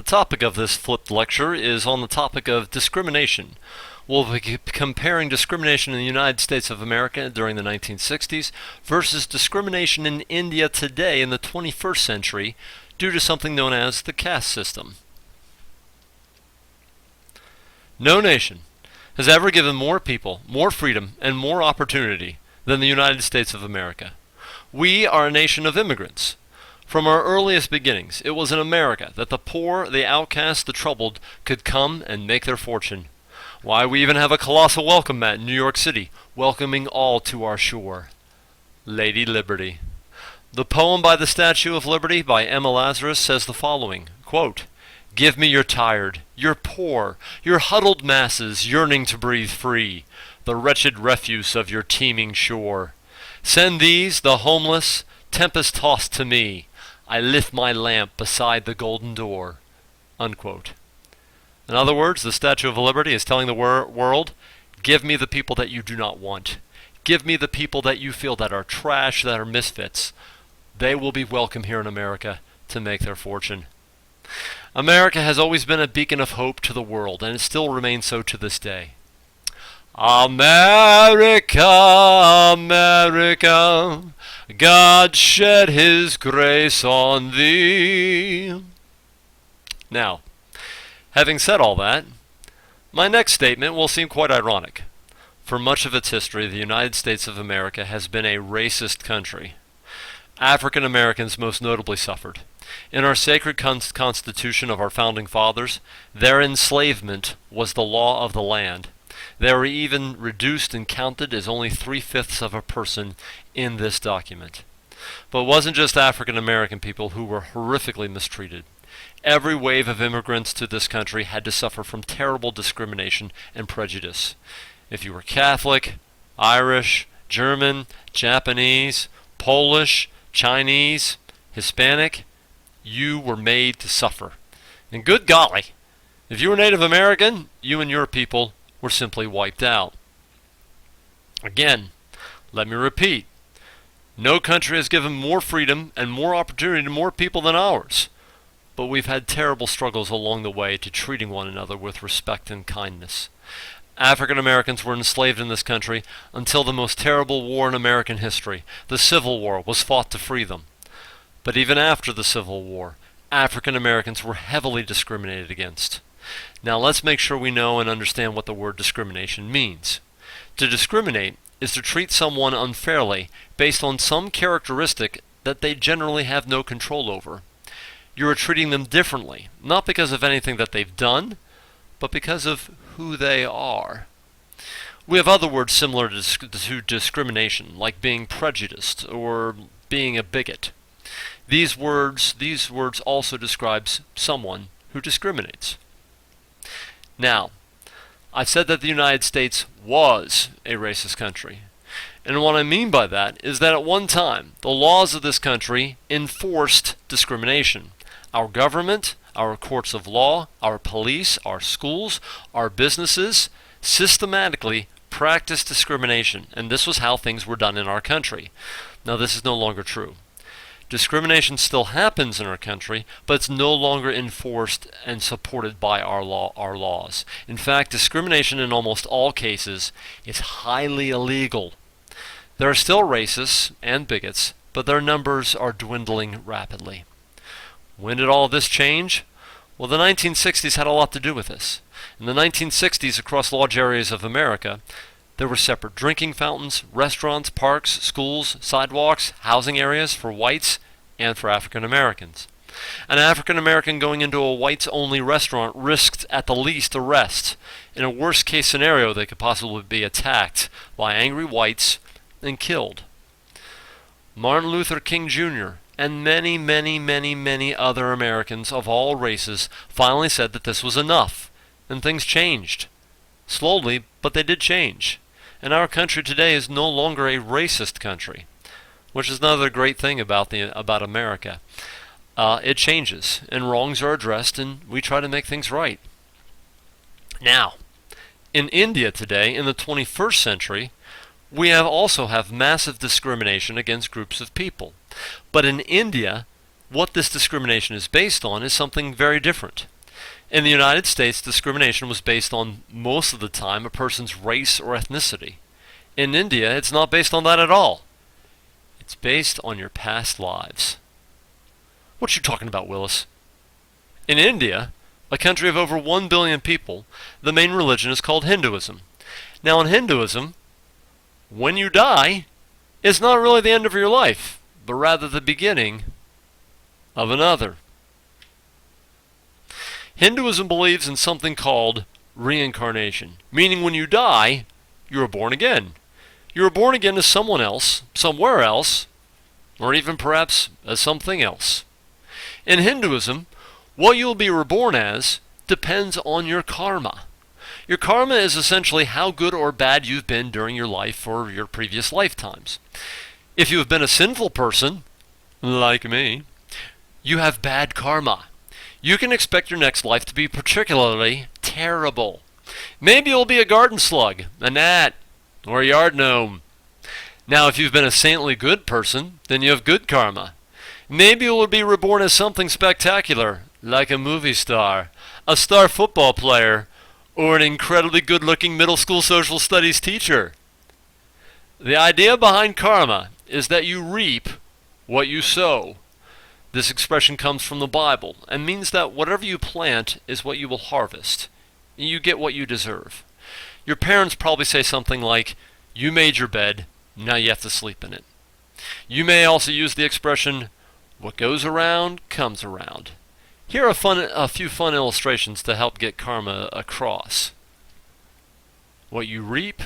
topic of this flipped lecture is on the topic of discrimination. We'll be comparing discrimination in the United States of America during the 1960s versus discrimination in India today in the 21st century due to something known as the caste system. No nation has ever given more people more freedom and more opportunity than the United States of America. We are a nation of immigrants. From our earliest beginnings, it was in America that the poor, the outcast, the troubled could come and make their fortune. Why, we even have a colossal welcome mat in New York City, welcoming all to our shore. Lady Liberty. The poem by the Statue of Liberty by Emma Lazarus says the following, quote, "Give me your tired, your poor, your huddled masses yearning to breathe free, the wretched refuse of your teeming shore. Send these, the homeless, tempest-tossed to me. I lift my lamp beside the golden door." Unquote. In other words, the Statue of Liberty is telling the world, give me the people that you do not want. Give me the people that you feel that are trash, that are misfits. They will be welcome here in America to make their fortune. America has always been a beacon of hope to the world, and it still remains so to this day. America, America, God shed his grace on thee. Now, having said all that, my next statement will seem quite ironic. For much of its history, the United States of America has been a racist country. African Americans most notably suffered. In our sacred constitution of our founding fathers, their enslavement was the law of the land. They were even reduced and counted as only 3/5 of a person in this document. But it wasn't just African American people who were horrifically mistreated. Every wave of immigrants to this country had to suffer from terrible discrimination and prejudice. If you were Catholic, Irish, German, Japanese, Polish, Chinese, Hispanic, you were made to suffer. And good golly, if you were Native American, you and your people were simply wiped out. Again, let me repeat, no country has given more freedom and more opportunity to more people than ours. But we've had terrible struggles along the way to treating one another with respect and kindness. African Americans were enslaved in this country until the most terrible war in American history, the Civil War, was fought to free them. But even after the Civil War, African Americans were heavily discriminated against. Now let's make sure we know and understand what the word discrimination means. To discriminate is to treat someone unfairly based on some characteristic that they generally have no control over. You are treating them differently, not because of anything that they've done, but because of who they are. We have other words similar to discrimination, like being prejudiced or being a bigot. These words also describe someone who discriminates. Now, I said that the United States was a racist country. And what I mean by that is that at one time, the laws of this country enforced discrimination. Our government, our courts of law, our police, our schools, our businesses systematically practiced discrimination, and this was how things were done in our country. Now, this is no longer true. Discrimination still happens in our country, but it's no longer enforced and supported by our laws. In fact, discrimination in almost all cases is highly illegal. There are still racists and bigots, but their numbers are dwindling rapidly. When did all of this change? Well, the 1960s had a lot to do with this. In the 1960s, across large areas of America, there were separate drinking fountains, restaurants, parks, schools, sidewalks, housing areas for whites and for African Americans. An African American going into a whites-only restaurant risked at the least arrest. In a worst-case scenario, they could possibly be attacked by angry whites and killed. Martin Luther King Jr. and many, many, many, many other Americans of all races finally said that this was enough, and things changed. Slowly, but they did change. And our country today is no longer a racist country, which is another great thing about America. It changes, and wrongs are addressed, and we try to make things right. Now, in India today, in the 21st century, we also have massive discrimination against groups of people. But in India, what this discrimination is based on is something very different. In the United States, discrimination was based on, most of the time, a person's race or ethnicity. In India, it's not based on that at all. It's based on your past lives. What you talking about, Willis? In India, a country of over 1 billion people, the main religion is called Hinduism. Now in Hinduism, when you die, it's not really the end of your life, but rather the beginning of another. Hinduism believes in something called reincarnation, meaning when you die, you are born again. You are born again as someone else, somewhere else, or even perhaps as something else. In Hinduism, what you will be reborn as depends on your karma. Your karma is essentially how good or bad you've been during your life or your previous lifetimes. If you have been a sinful person, like me, you have bad karma. You can expect your next life to be particularly terrible. Maybe you'll be a garden slug, a gnat, or a yard gnome. Now, if you've been a saintly good person, then you have good karma. Maybe you will be reborn as something spectacular, like a movie star, a star football player, or an incredibly good-looking middle school social studies teacher. The idea behind karma is that you reap what you sow. This expression comes from the Bible and means that whatever you plant is what you will harvest. You get what you deserve. Your parents probably say something like, "You made your bed, now you have to sleep in it." You may also use the expression, "What goes around comes around." Here are a few fun illustrations to help get karma across. What you reap,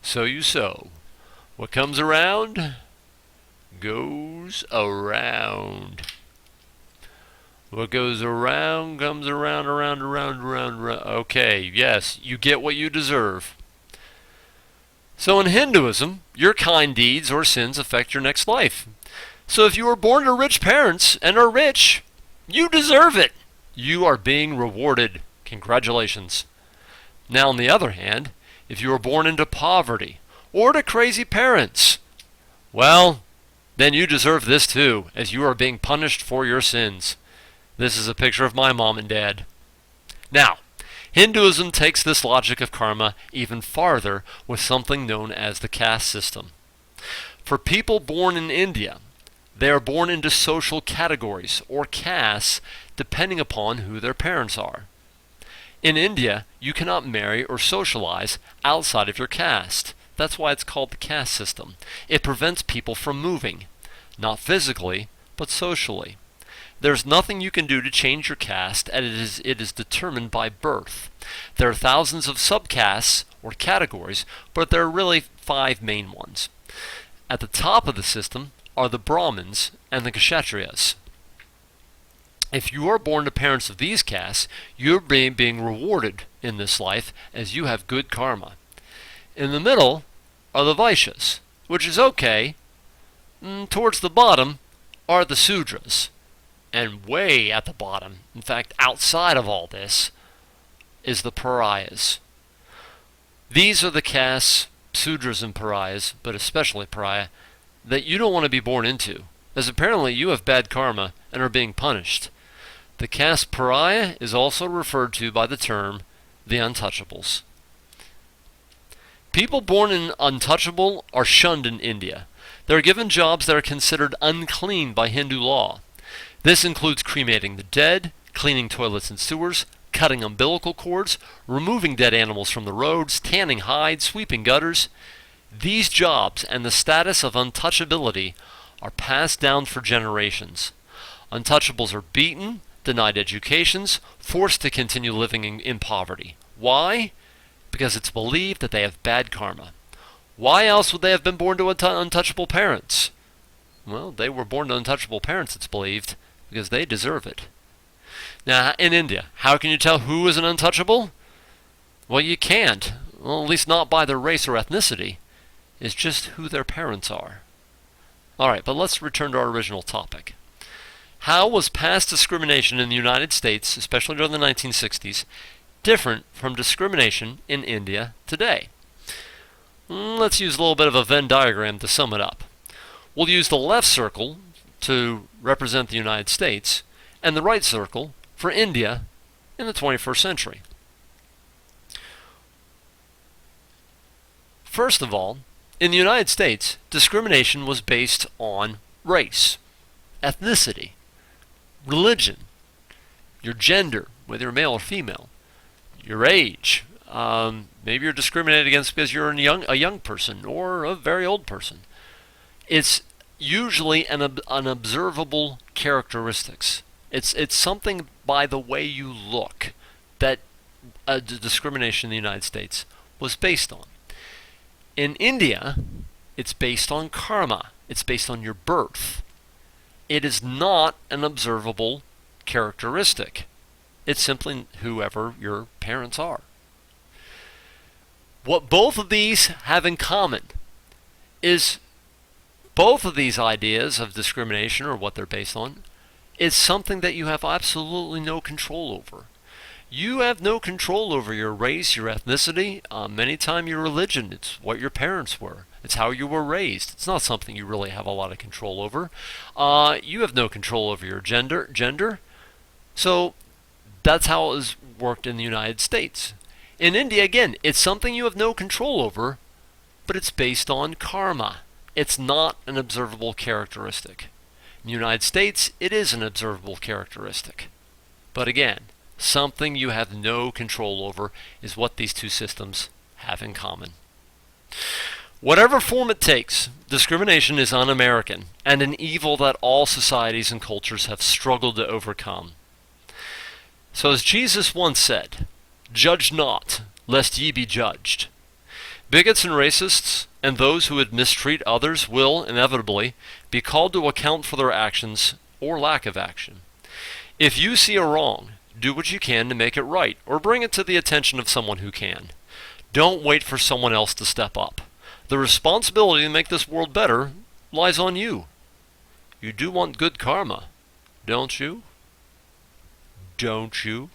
so you sow. What comes around, goes around. What goes around comes around, around. Okay, yes, you get what you deserve. So in Hinduism, your kind deeds or sins affect your next life. So if you were born to rich parents and are rich, you deserve it. You are being rewarded. Congratulations. Now, on the other hand, if you were born into poverty or to crazy parents, well, then you deserve this too, as you are being punished for your sins. This is a picture of my mom and dad. Now, Hinduism takes this logic of karma even farther with something known as the caste system. For people born in India, they are born into social categories or castes depending upon who their parents are. In India, you cannot marry or socialize outside of your caste. That's why it's called the caste system. It prevents people from moving, not physically, but socially. There's nothing you can do to change your caste, and it is determined by birth. There are thousands of subcastes or categories, but there are really 5 main ones. At the top of the system are the Brahmins and the Kshatriyas. If you are born to parents of these castes, you're being rewarded in this life as you have good karma. In the middle are the Vaishyas, which is okay. Towards the bottom are the Sudras. And way at the bottom, in fact outside of all this, is the Pariahs. These are the castes, Sudras and Pariahs, but especially Pariah, that you don't want to be born into, as apparently you have bad karma and are being punished. The caste Pariah is also referred to by the term the Untouchables. People born in untouchable are shunned in India. They are given jobs that are considered unclean by Hindu law. This includes cremating the dead, cleaning toilets and sewers, cutting umbilical cords, removing dead animals from the roads, tanning hides, sweeping gutters. These jobs and the status of untouchability are passed down for generations. Untouchables are beaten, denied educations, forced to continue living in poverty. Why? Because it's believed that they have bad karma. Why else would they have been born to untouchable parents? Well, they were born to untouchable parents, it's believed, because they deserve it. Now, in India, how can you tell who is an untouchable? Well, you can't. Well, at least not by their race or ethnicity. It's just who their parents are. Alright, but let's return to our original topic. How was past discrimination in the United States, especially during the 1960s, different from discrimination in India today? Let's use a little bit of a Venn diagram to sum it up. We'll use the left circle to represent the United States, and the right circle for India in the 21st century. First of all, in the United States, discrimination was based on race, ethnicity, religion, your gender, whether you're male or female, your age. Maybe you're discriminated against because you're a young person or a very old person. It's usually an observable characteristics. It's something by the way you look that discrimination in the United States was based on. In India, it's based on karma. It's based on your birth. It is not an observable characteristic. It's simply whoever your parents are. What both of these have in common is both of these ideas of discrimination, or what they're based on, is something that you have absolutely no control over. You have no control over your race, your ethnicity, many times your religion. It's what your parents were. It's how you were raised. It's not something you really have a lot of control over. You have no control over your gender. So that's how it has worked in the United States. In India, again, it's something you have no control over, but it's based on karma. It's not an observable characteristic. In the United States, it is an observable characteristic. But again, something you have no control over is what these two systems have in common. Whatever form it takes, discrimination is un-American and an evil that all societies and cultures have struggled to overcome. So as Jesus once said, "Judge not, lest ye be judged." Bigots and racists and those who would mistreat others will, inevitably, be called to account for their actions or lack of action. If you see a wrong, do what you can to make it right, or bring it to the attention of someone who can. Don't wait for someone else to step up. The responsibility to make this world better lies on you. You do want good karma, don't you? Don't you?